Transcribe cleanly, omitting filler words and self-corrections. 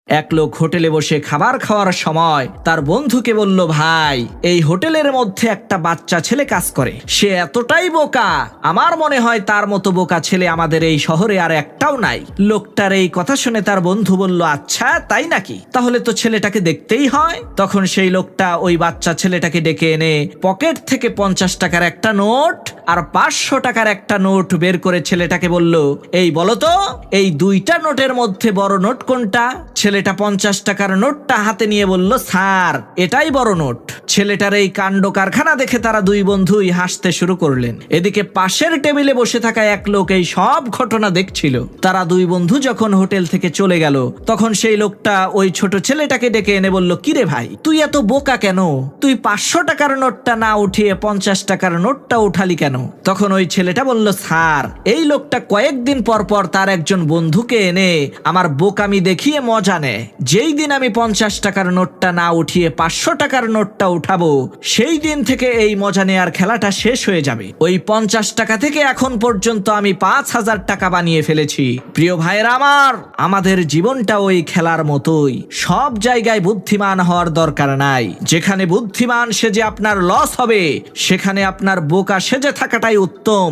এক লোক হোটেলে বসে খাবার খাওয়ার সময় তার বন্ধুকে বলল, ভাই এই হোটেলের মধ্যে একটা বাচ্চা ছেলে কাজ করে, সে এতটাই বোকা, আমার মনে হয় তার মতো বোকা ছেলে আমাদের এই শহরে আর একটাও নাই। লোকটার এই কথা শুনে তার বন্ধু বলল, আচ্ছা তাই নাকি, তাহলে তো ছেলেটাকে দেখতেই হয়। তখন সেই লোকটা ওই বাচ্চা ছেলেটাকে ডেকে এনে পকেট থেকে 50 টাকার একটা নোট আর 500 টাকার একটা নোট বের করে ছেলেটাকে বলল, এই বলো তো এই দুইটা নোটের মধ্যে বড় নোট কোনটা? ছেলেটা 50 টাকার নোটটা হাতে নিয়ে বলল, স্যার এটাই বড় নোট। ছেলেটার এই কাণ্ড কারখানা দেখে তারা দুই বন্ধুই হাসতে শুরু করলেন। এদিকে পাশের টেবিলে বসে থাকা এক লোক এই সব ঘটনা দেখছিল। তারা দুই বন্ধু যখন হোটেল থেকে চলে গেল তখন সেই লোকটা ওই ছোট ছেলেটাকে ডেকে এনে বলল, কিরে ভাই তুই এত বোকা কেন? তুই 500 টাকার নোটটা না উঠিয়ে 50 টাকার নোটটা উঠালি কেন? তখন ওই ছেলেটা বলল, স্যার এই লোকটা কয়েকদিন পর পর তার একজন বন্ধুকে এনে আমার বোকামি দেখিয়ে মজা নেয়। যেই দিন আমি 50 টাকার নোটটা না উঠিয়ে 500 টাকার নোটটা উঠাবো সেই দিন থেকে এই মজা নেয়ার খেলাটা শেষ হয়ে যাবে। ওই 50 টাকা থেকে এখন পর্যন্ত আমি 5000 টাকা বানিয়ে ফেলেছি। প্রিয় ভাইয়েরা আমার, আমাদের জীবনটা ওই খেলার মতোই। সব জায়গায় বুদ্ধিমান হওয়ার দরকার নাই। যেখানে বুদ্ধিমান সেজে আপনার লস হবে সেখানে আপনার বোকা সেজে থাকাটাই উত্তম।